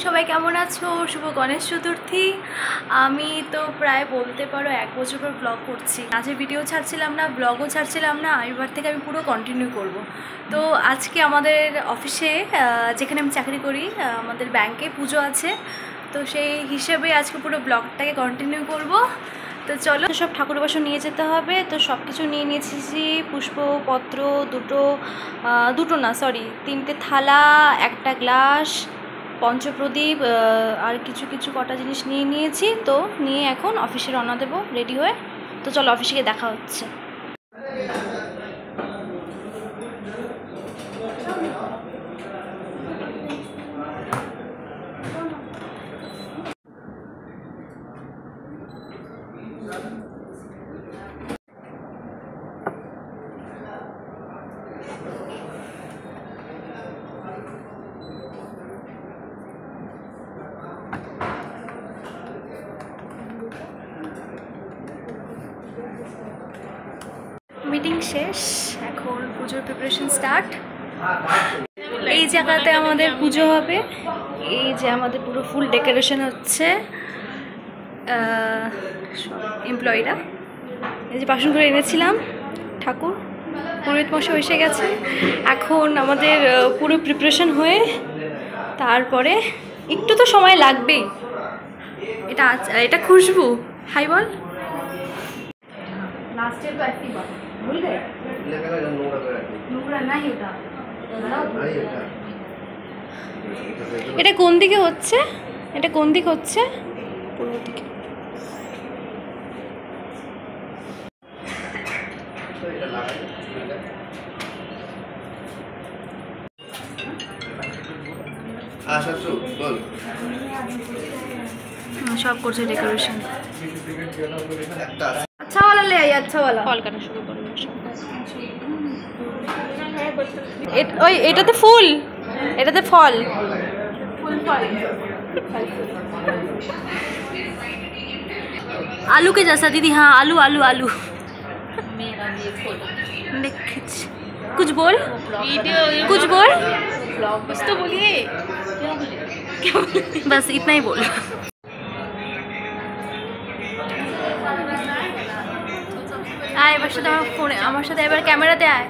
সবাই কেমন আছো? শুভ গণেশ চতুর্থী। আমি তো প্রায় বলতে পারো 1 বছর পর ব্লগ করছি। আজকে ভিডিও ছাড়ছিলাম না, ব্লগও ছাড়ছিলাম না। এবার থেকে আমি পুরো কন্টিনিউ করব। তো আজকে আমাদের অফিসে, যেখানে আমি চাকরি করি, আমাদের ব্যাংকে পুজো আছে। তো সেই হিসেবে আজকে পুরো ব্লগটাকে কন্টিনিউ করব। তো চলো, সব ঠাকুর বাসন নিয়ে যেতে হবে। তো সব কিছু নিয়ে নিয়েছি, পুষ্পপত্র, দুটো না সরি 3টে থালা, একটা গ্লাস, পঞ্চপ্রদীপ আর কিছু কটা জিনিস নিয়ে নিয়েছি। তো নিয়ে এখন অফিসে রওনা দেবো রেডি হয়ে। তো চলো, অফিসে গিয়ে দেখা হচ্ছে। মিটিং শেষ, এখন পুজোর প্রিপারেশন স্টার্ট। এই জায়গাতে আমাদের পুজো হবে। এই যে আমাদের পুরো ফুল ডেকোরেশন হচ্ছে। এমপ্লয়িরা এই যে বাসন করে এনেছিলাম, ঠাকুর পুরোহিত মশাই এসে গেছে। এখন আমাদের পুরো প্রিপারেশন হয়ে তারপরে একটু তো সময় লাগবেই। এটা খুশবু, হাই বল। লাস্টের তো একই বল, ভুল গए নোংরা নাই ওটা। এটা কোন দিকে হচ্ছে? এটা কোন দিক হচ্ছে? পূর্ব দিকে। সব করছে ডেকোরেশন। अच्छा वाला ले आइए, अच्छा वाला। फल काटा शुरू करो। ওই এটাতে ফুল, এটাতে ফল, ফুল ফল। आलू के जैसा दीदी। हाँ आलू आलू आलू। कुछ बोल, कुछ बोल, कुछ तो बोलिए। क्या बोले? बस इतना ही बोल। আয় এবার সাথে আমার ফোনে, আমার সাথে এবার ক্যামেরাতে আয়।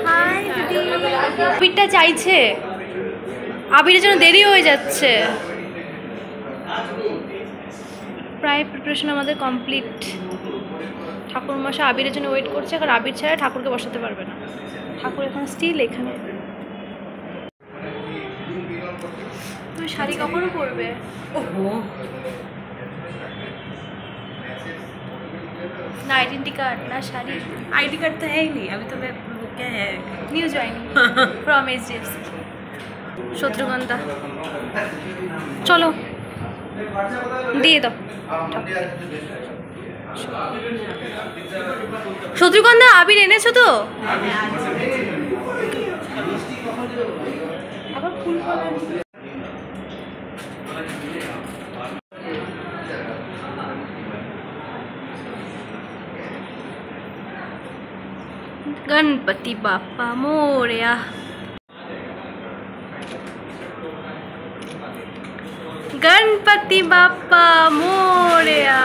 হাই দিদি। আবিরটা চাইছে, আবিরের জন্য দেরি হয়ে যাচ্ছে। প্রায় প্রিপারেশন আমাদের কমপ্লিট। ঠাকুর মশাই আবিরের জন্য ওয়েট করছে, কারণ আবির ছাড়া ঠাকুরকে বসাতে পারবে না। ঠাকুর এখন স্টিল এখানে। তুমি শাড়ি কখনো পরবে? ওহো ना आइडेंटी कार्ड ना शादी। आईडी कार्ड तो है ही नहीं अभी तो। मैं क्या है, new joining from HDFC. Shatrughan चलो দিয়ে দাও। শত্রুঘ্ন আবির এনেছো তো? আবার ফুল ফল। गणपति बाप्पा मोरया। गणपति बाप्पा मोरया।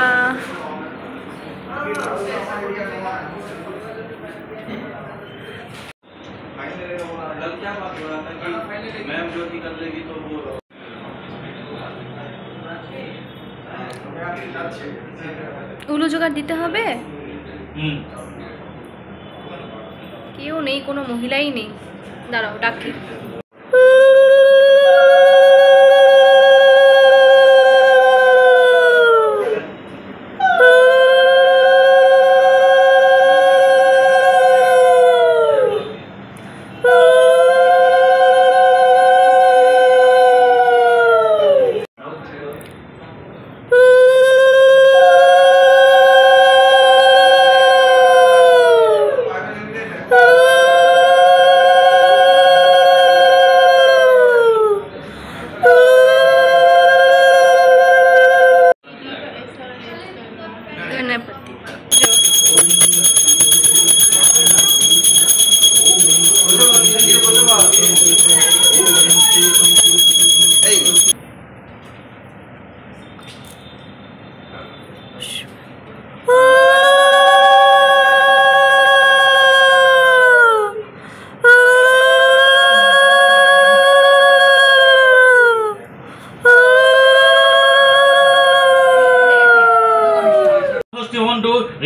উলু জোগাড় দিতে হবে। কেউ নেই, কোনো মহিলাই নেই। দাঁড়াও ডাকি।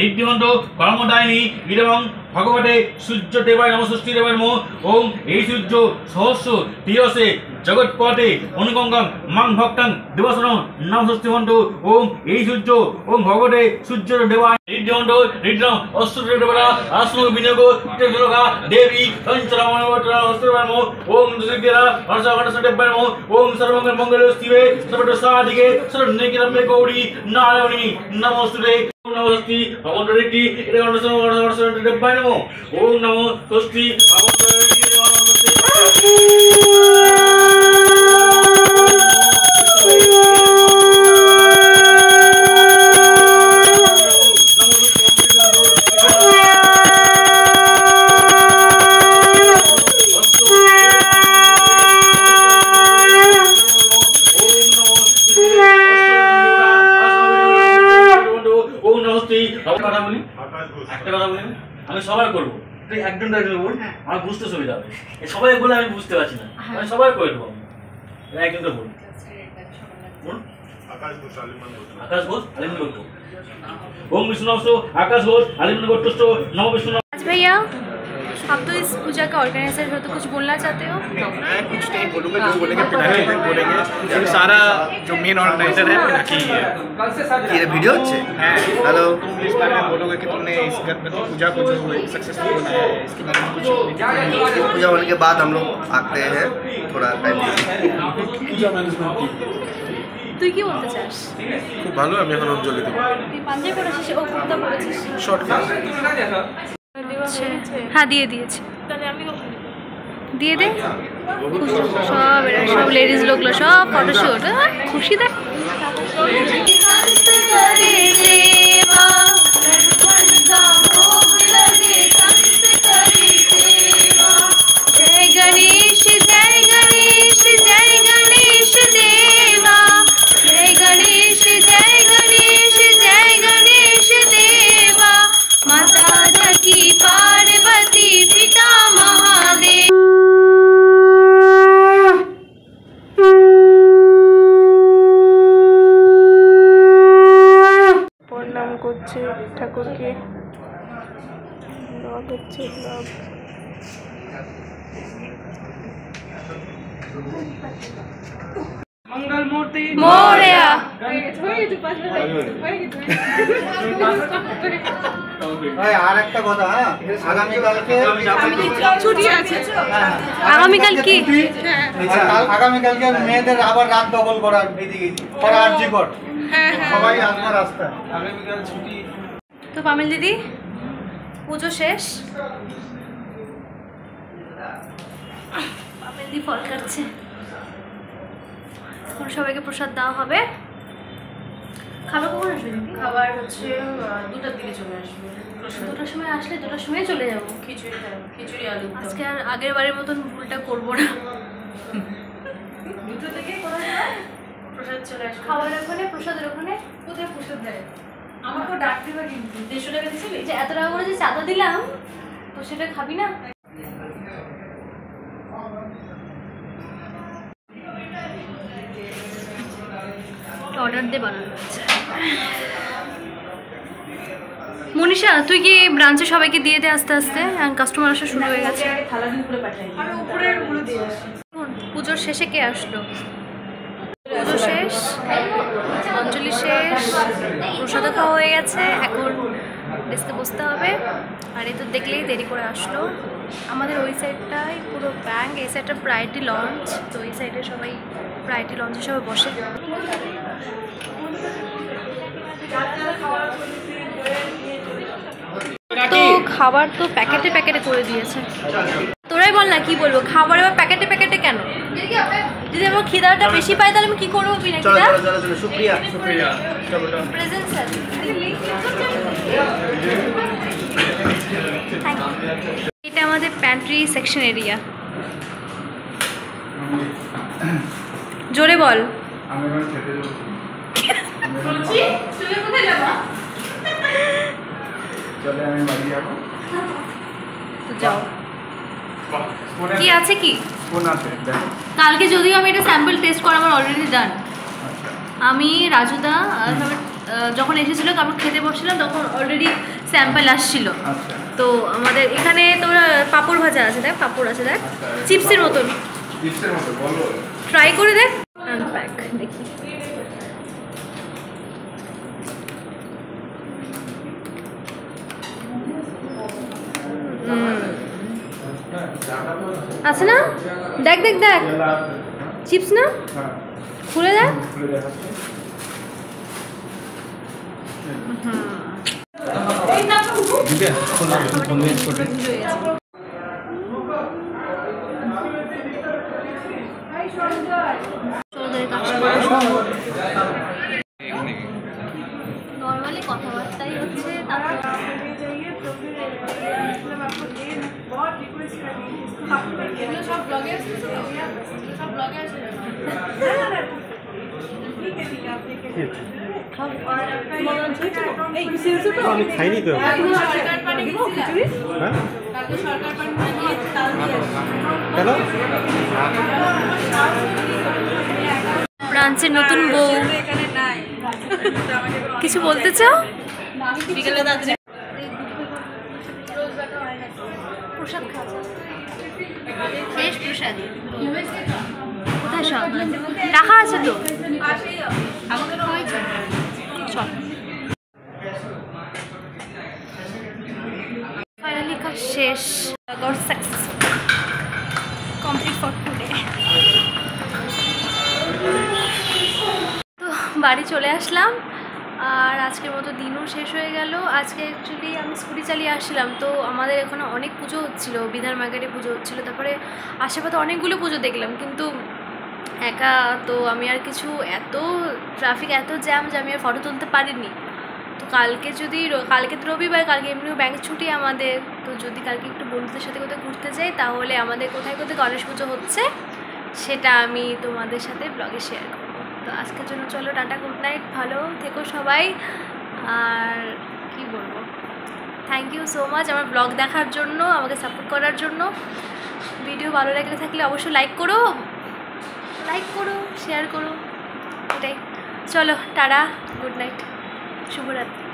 ঋদ্ধিমন্ত কর্মদায়িনী ইদং ভগবতে সূর্য দেবায় নম ষষ্ঠী দেবায় নমঃ। ওম এই সূর্য সহস্র তিয়সে জগৎপথে অনুগঙ্গম মাং ভক্তং দিবসনং নম ষষ্ঠী মন্ত। ওম এই সূর্য ওম ভগবতে সূর্য দেবায় ঋদ্ধিমন্ত ঋদ্রং অস্ত্র দেবতা আসন বিনিয়োগ তেজলোকা দেবী পঞ্চরামণবতরা অস্ত্রবায় নমঃ। ওম দুর্গেরা হর্ষা হর্ষা দেবায় নমঃ। ওম সর্বমঙ্গল মঙ্গল শিবে সর্বত সাধিকে সর্বনিকিরম্বে গৌরী নারায়ণী নমস্তুতে। ওম নমো ষষ্ঠী ভগবন্ত ঋদ্ধি এটা অনুসরণ হর্ষা দেবায় নমঃ। ওম নমো ষষ্ঠী ভগবন্ত ঋদ্ধি নমস্তে। একটা কথা বলি আমি সবাই করবো, তুই একজন বল, আমার বুঝতে সুবিধা হবে। সবাই বলে আমি বুঝতে পারছি না, আমি সবাই করে দেবো। একজনটা বল, আকাশ ঘোষ আলিমন গোত্র। ओम विष्णु आकाश घोष आलिमन गोत्रस्थ नमो विष्णु। आज भैया आप तो इस पूजा का ऑर्गेनाइजर हो, तो कुछ बोलना चाहते हो? मैं कुछ नहीं बोलूँगा, जो बोलेंगे पिनाकी में बोलेंगे। ये सारा जो मेन ऑर्गेनाइजर है पिनाकी ही है। ये वीडियो अच्छे हैं हेलो, तुम इस बारे में बोलोगे कि तुमने इस गणपति पूजा को जो सक्सेसफुल बनाया है, इसके बारे में कुछ पूजा होने के बाद हम लोग आते हैं थोड़ा टाइम। पूजा मैनेजमेंट की তুই কি বলতে চাস? খুব ভালো। আমি এখন অঞ্জলি দেবো তুই পাঞ্জাবি পরেছিস, ও কুর্তা পরেছিস? শর্ট হ্যাঁ দিয়ে দিয়েছি, দিয়ে দে। সব এরা সব লেডিস লোকগুলো সব ফটোশুট, খুশি দেখ। জয় গণেশ জয় গণেশ জয় গণেশ দেবা, জয় গণেশ জয় গণেশ জয় গণেশ দেবা, মাতা ঝাকি পার্বতী পিতা মহাদেব। প্রণাম করছে ঠাকুরকে, ব্লগ হচ্ছে ব্লগ। मंगल मूर्ति मोरया। আর একটা কথা, হ্যাঁ আগামীকালকে ছুটি আছে। আগামীকাল কি? আগামীকালকে মেয়েদের আবার রাত দখল করার এদিকে করা আর্জি কর, সবাই আসবে রাস্তায়। আগামীকাল ছুটি। তো পামেল দিদি পুজো শেষ, পামেল দি ফল কাটছে, এখন সবাইকে প্রসাদ দেওয়া হবে। খাবার কখন আসবে দিদি? খাবার হচ্ছে 2টার দিকে চলে আসবে। 2টার সময় আসলে 2টার সময় চলে যাবো। খিচুড়ি আলু আজকে আর আগের বারের মতন ভুলটা করবো না। 2টা থেকে করা যায়, প্রসাদ চলে আসবে। খাবারের ওখানে, প্রসাদের ওখানে। কোথায় প্রসাদ দেয়? আমাকেও ডাকতে পারি, 150 টাকা দিয়েছিলি? যে এত টাকা করে যে চাঁদা দিলাম, তো সেটা খাবি না? অর্ডার দিয়ে বানানো হচ্ছে। মনীষা তুই কি ব্রাঞ্চে সবাইকে দিয়ে দে আস্তে আস্তে, কাস্টমার আসা শুরু হয়ে গেছে। থালা দিয়ে উপরে পাঠাই, আর উপরে দিয়ে আসি। পুজোর শেষে কে আসলো? পুজো শেষ, অঞ্জলি শেষ, প্রসাদও খাওয়া হয়ে গেছে, এখন ডেস্কে বসতে হবে। আর এই তো দেখলেই দেরি করে আসলো। আমাদের ওই সাইডটাই পুরো ব্যাংক, এই সাইডটা প্রায়োরিটি লঞ্চ, তো এই সাইডে সবাই প্রায়োরিটি লঞ্চে সবাই বসে। তো খাবার তো প্যাকেটে প্যাকেটে করে দিয়েছে। তোরাই বল না কি বলবো, খাবার এবার প্যাকেটে প্যাকেটে কেন? যদি আমার খিদাটা বেশি পাই তাহলে আমি কি করবো? বিনা খিদা শুক্রিয়া প্রেজেন্ট স্যার। এটা আমাদের প্যান্ট্রি সেকশন এরিয়া। জোরে বল। তো যাও, কি আছে কি কালকে যদিও আমি এটা স্যাম্পল টেস্ট করা আমার অলরেডি ডান। আমি রাজুদা যখন এসেছিলো কাপড় খেতে বসছিলাম তখন অলরেডি স্যাম্পল আসছিল। তো আমাদের এখানে তোমরা পাঁপড় ভাজা আছে, দেখ পাঁপড় আছে, দেখ চিপসের মতন, ট্রাই করে দেখ। আনপ্যাক দেখি, আছে না? দেখ দেখ দেখ, চিপস না, খুলে দেখ। নর্মালি কথাবার্তাই হচ্ছে, সব ব্লগে আসছে, সব ব্লগে আসছে। আমি খাইনি তো। কেন? ব্রাঞ্চের নতুন বউ, কিছু বলতে চাও? প্রসাদ খাওয়া, শেষ প্রসাদ। কোথায় সব টাকা আছে তো? চল, ফাইনালি কাজ শেষ, কমপ্লিট ফর টুডে। তো বাড়ি চলে আসলাম, আর আজকের মতো দিনও শেষ হয়ে গেল। আজকে অ্যাকচুয়ালি আমি স্কুটি চালিয়ে আসছিলাম, তো আমাদের এখানে অনেক পুজো হচ্ছিলো, বিধান মার্কেটে পুজো হচ্ছিলো, তারপরে আশেপাশে অনেকগুলো পুজো দেখলাম, কিন্তু একা তো আমি আর কিছু, এত ট্রাফিক, এত জ্যাম যে আমি আর ফটো তুলতে পারিনি। তো কালকে যদি, কালকে তো রবিবার, কালকে এমনিও ব্যাংক ছুটি আমাদের, তো যদি কালকে একটু বন্ধুদের সাথে কোথাও ঘুরতে যাই, তাহলে আমাদের কোথায় কোথায় গণেশ পুজো হচ্ছে সেটা আমি তোমাদের সাথে ব্লগে শেয়ার করব। তো আজকের জন্য চলো, টাটা, গুড নাইট, ভালো থেকো সবাই। আর কি বলবো, থ্যাংক ইউ সো মাচ আমার ব্লগ দেখার জন্য, আমাকে সাপোর্ট করার জন্য। ভিডিও ভালো লাগলে থাকলে অবশ্যই লাইক করো, শেয়ার করো, এটাই। চলো টাটা, গুড নাইট, শুভরাত্রি।